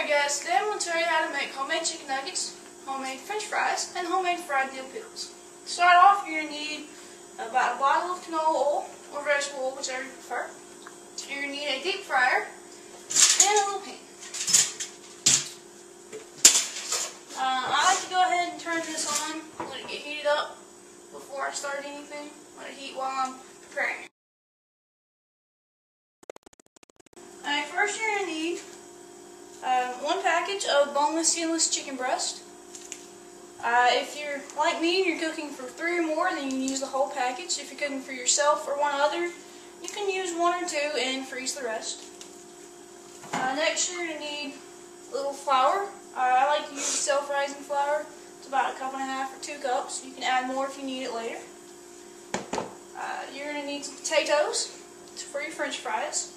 Alright guys, today I'm going to tell you how to make homemade chicken nuggets, homemade french fries, and homemade fried dill pickles. To start off, you're going to need about a bottle of canola oil, or vegetable oil, whichever you prefer. You're going to need a deep fryer, and a little pan. I like to go ahead and turn this on, let it get heated up before I start anything. Let it heat while I'm preparing it. Alright, first you're going to need one package of boneless, skinless chicken breast. If you're like me and you're cooking for 3 or more, then you can use the whole package. If you're cooking for yourself or one other, you can use 1 or 2 and freeze the rest. Next you're going to need a little flour. I like to use self-rising flour. It's about 1.5 cups or 2 cups. You can add more if you need it later. You're going to need some potatoes for your french fries.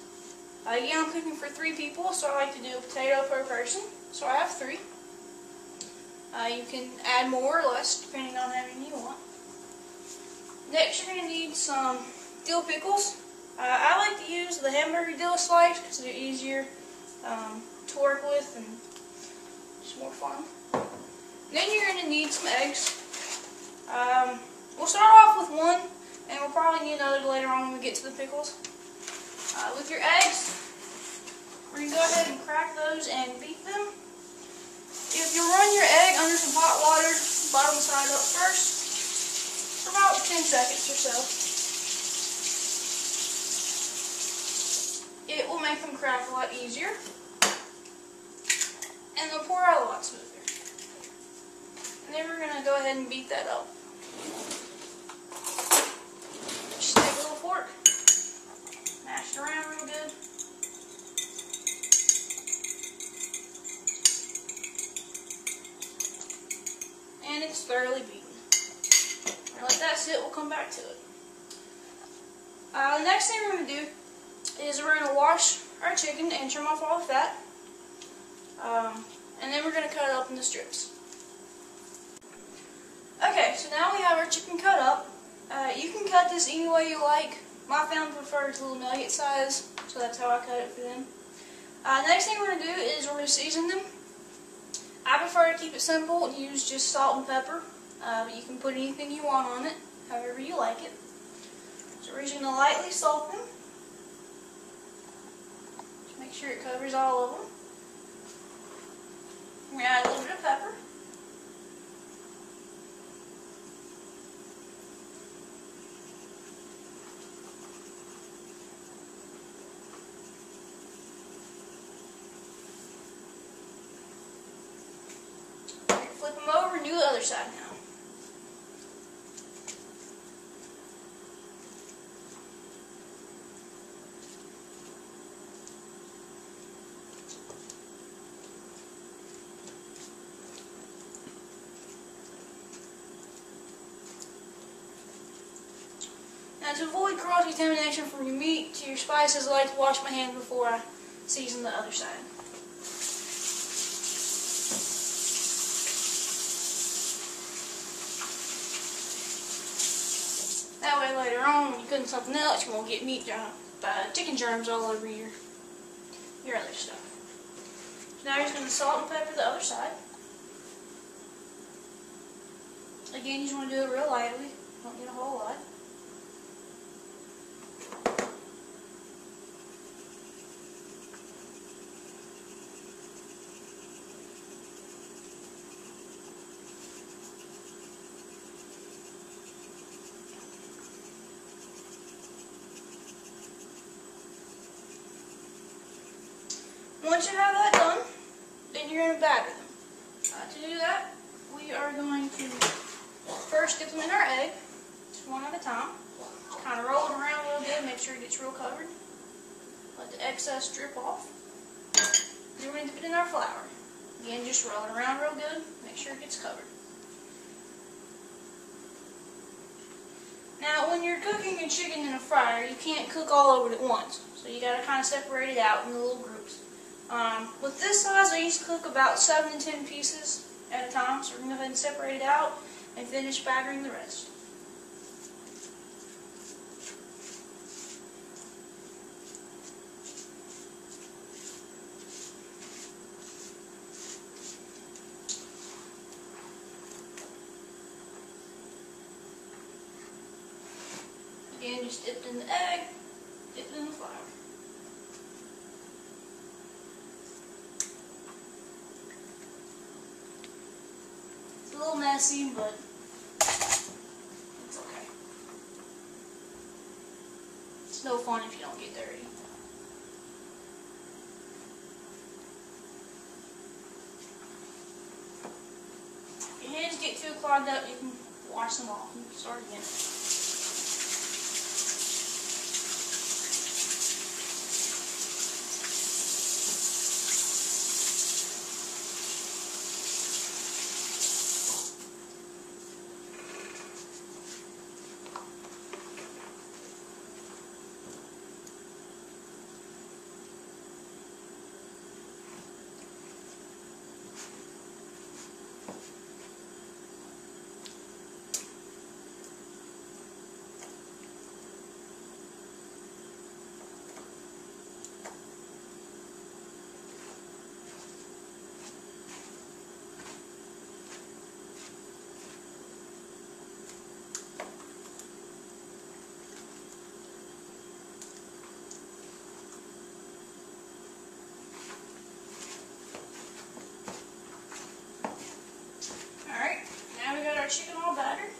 Again, I'm cooking for 3 people, so I like to do a potato per person. So I have 3. You can add more or less, depending on how many you want. Next, you're going to need some dill pickles. I like to use the hamburger dill slice because they're easier to work with and just more fun. Then you're going to need some eggs. We'll start off with 1, and we'll probably need another later on when we get to the pickles. With your eggs, we're going to go ahead and crack those and beat them. If you run your egg under some hot water, bottom side up first, for about 10 seconds or so, it will make them crack a lot easier, and they'll pour out a lot smoother. And then we're going to go ahead and beat that up. Just take a little fork. Mash it around real good. And it's thoroughly beaten. We're going to let that sit, we'll come back to it. The next thing we're going to do is we're going to wash our chicken and trim off all the fat. And then we're going to cut it up into strips. Okay, so now we have our chicken cut up. You can cut this any way you like. My family prefers little nugget size, so that's how I cut it for them. Next thing we're going to do is we're going to season them. I prefer to keep it simple and use just salt and pepper, but you can put anything you want on it, however you like it. So we're just going to lightly salt them. Just make sure it covers all of them. We're going to add a little bit of pepper. Flip them over and do the other side now. Now, to avoid cross-contamination from your meat to your spices, I like to wash my hands before I season the other side. That way later on, when you're cooking something else, you won't get chicken germs all over your other stuff. So now you're just going to salt and pepper the other side. Again, you just want to do it real lightly. Don't get a whole lot. Once you have that done, then you're going to batter them. To do that, we are going to first dip them in our egg, just one at a time. Just kind of roll it around a little bit, make sure it gets real covered. Let the excess drip off. Then we're going to dip it in our flour. Again, just roll it around real good, make sure it gets covered. Now, when you're cooking your chicken in a fryer, you can't cook all over it at once. So you got to kind of separate it out into little groups. With this size, I used to cook about 7 to 10 pieces at a time, so we're going to go ahead and separate it out and finish battering the rest. just dip it in the egg, dip it in the flour. It's a little messy, but it's okay. It's no fun if you don't get dirty. If your hands get too clogged up, you can wash them off and start again. Chicken all battered.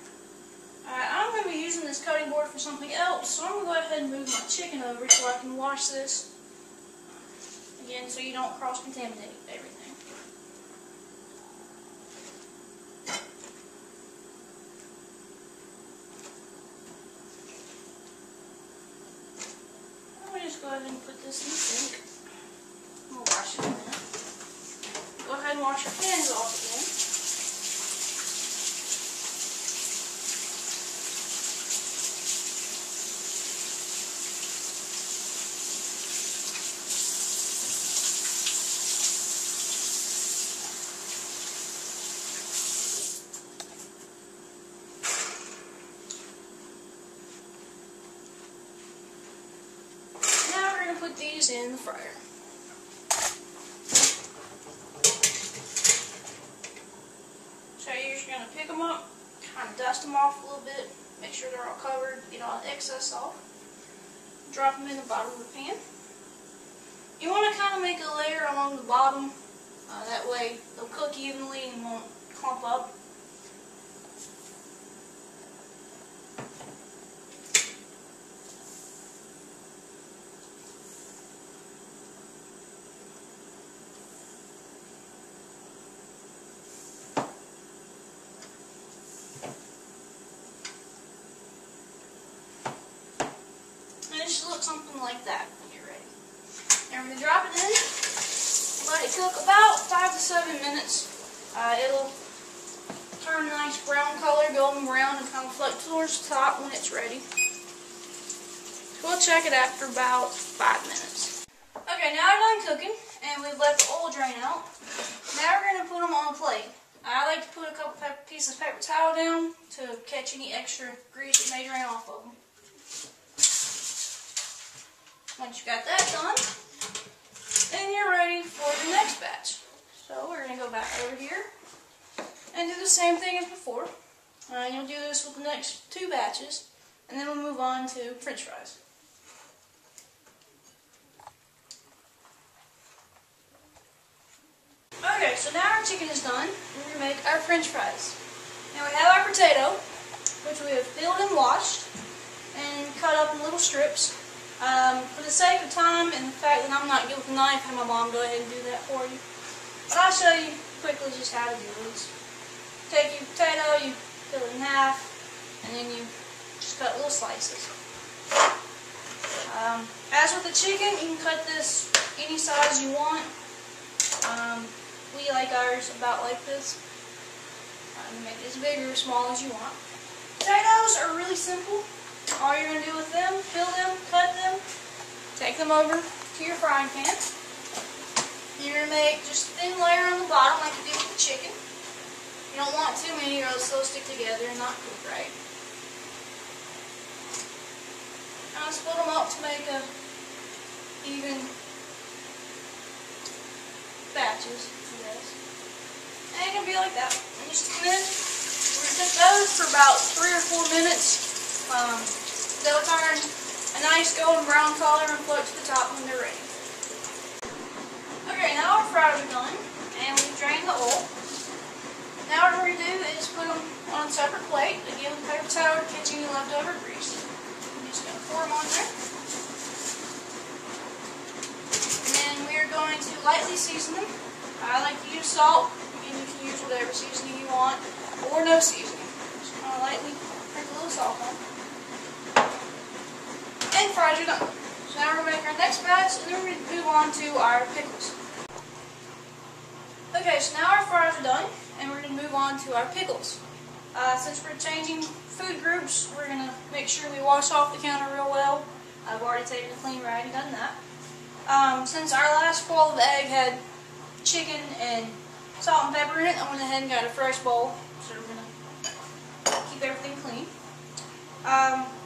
I'm going to be using this cutting board for something else, so I'm going to go ahead and move my chicken over so I can wash this again so you don't cross-contaminate everything. I'm going to just go ahead and put this in the sink. We'll wash it in a minute. Go ahead and wash your hands off again. Put these in the fryer. So you're just going to pick them up, kind of dust them off a little bit, make sure they're all covered, get all the excess off. Drop them in the bottom of the pan. You want to kind of make a layer along the bottom, that way they'll cook evenly and won't clump up. It should look something like that when you're ready. Now we're going to drop it in, let it cook about 5 to 7 minutes. It'll turn a nice brown color, golden brown, and kind of float towards the top when it's ready. So we'll check it after about 5 minutes. Okay, now they're done cooking, and we've let the oil drain out. Now we're going to put them on a plate. I like to put a couple pieces of paper towel down to catch any extra grease that may drain off of them. Once you've got that done, then you're ready for the next batch. So we're going to go back over here and do the same thing as before. You'll do this with the next 2 batches, and then we'll move on to French fries. Okay, so now our chicken is done. We're going to make our French fries. Now we have our potato, which we have peeled and washed and cut up in little strips. For the sake of time and the fact that I'm not good with a knife, have my mom go ahead and do that for you. But I'll show you quickly just how to do this. Take your potato, you peel it in half, and then you just cut little slices. As with the chicken, you can cut this any size you want. We like ours about like this. You make it as big or as small as you want. Potatoes are really simple. All you're going to do with them, peel them, cut them, take them over to your frying pan. You're going to make just a thin layer on the bottom like you did with the chicken. You don't want too many or else they'll stick together and not cook right. Now split them up to make a even batches of this. And it can be like that. And just a minute. We're going to cook those for about 3 or 4 minutes. They'll turn a nice golden brown color and float to the top when they're ready. Okay, now our fries are done, and we've drained the oil. Now what we're going to do is put them on a separate plate, again with paper towel to catch any leftover grease. I'm just going to pour them on there. And then we are going to lightly season them. I like to use salt, and you can use whatever seasoning you want, or no seasoning. Just kind of lightly sprinkle a little salt on. And fries are done. So now we're going to make our next batch, and then we're going to move on to our pickles. Okay, so now our fries are done, and we're going to move on to our pickles. Since we're changing food groups, we're going to make sure we wash off the counter real well. I've already taken a clean rag and done that. Since our last bowl of egg had chicken and salt and pepper in it, I went ahead and got a fresh bowl, so we're going to keep everything clean.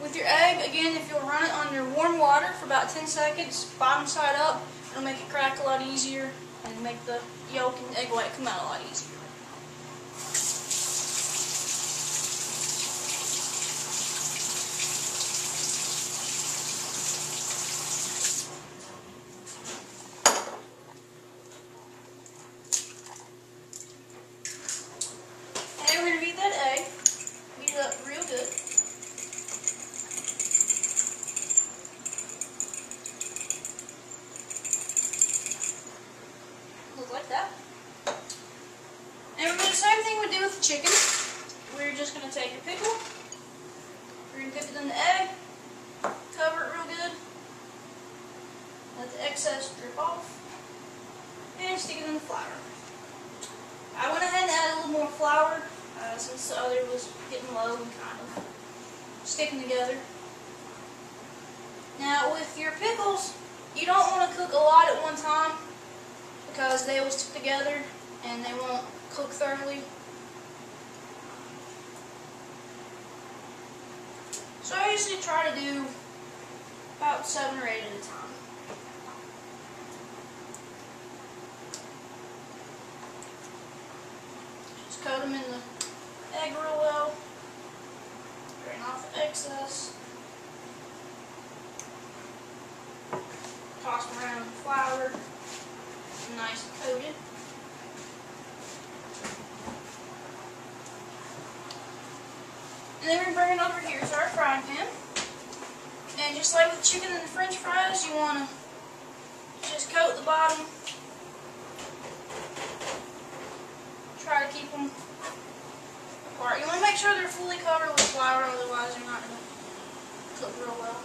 With your egg, again, if you'll run it under warm water for about 10 seconds, bottom side up, it'll make it crack a lot easier and make the yolk and egg white come out a lot easier. And we're going to beat that egg, beat it up real good. Like that. And we're going to do the same thing we do with the chicken. We're just going to take your pickle, we're going to dip it in the egg, cover it real good, let the excess drip off, and stick it in the flour. I went ahead and added a little more flour since the other was getting low and kind of sticking together. Now with your pickles, you don't want to cook a lot at one time, because they will stick together and they won't cook thoroughly. So I usually try to do about 7 or 8 at a time. Just coat them in the egg real well, drain off the excess, toss them around in the flour. Nice and coated. And then we're going to bring it over here to our frying pan. And just like with the chicken and the french fries, you want to just coat the bottom. Try to keep them apart. You want to make sure they're fully covered with flour, otherwise they're not going to cook real well.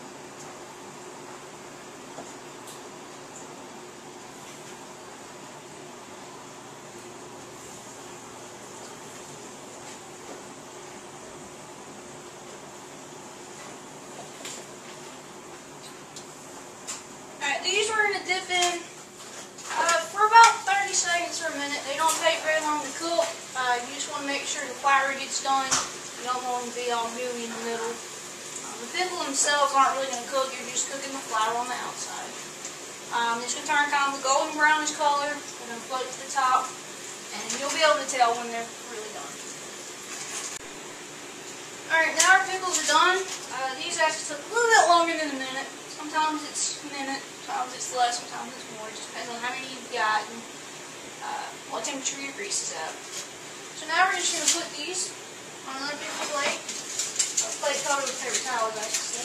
These we're going to dip in for about 30 seconds or a minute. They don't take very long to cook. You just want to make sure the flour gets done. You don't want them to be all gooey in the middle. The pickles themselves aren't really going to cook. You're just cooking the flour on the outside. It's going to turn kind of a golden brownish color. They're going to float to the top. And you'll be able to tell when they're really done. Alright, now our pickles are done. These actually took a little bit longer than a minute. Sometimes it's a minute, sometimes it's less, sometimes it's more. It just depends on how many you've got and what temperature your grease is at. So now we're just going to put these on another pickle plate. A plate covered with paper towels, I should say.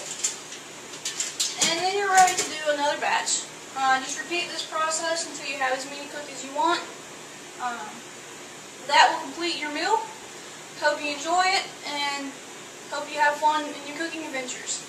And then you're ready to do another batch. Just repeat this process until you have as many cooked as you want. That will complete your meal. Hope you enjoy it, and hope you have fun in your cooking adventures.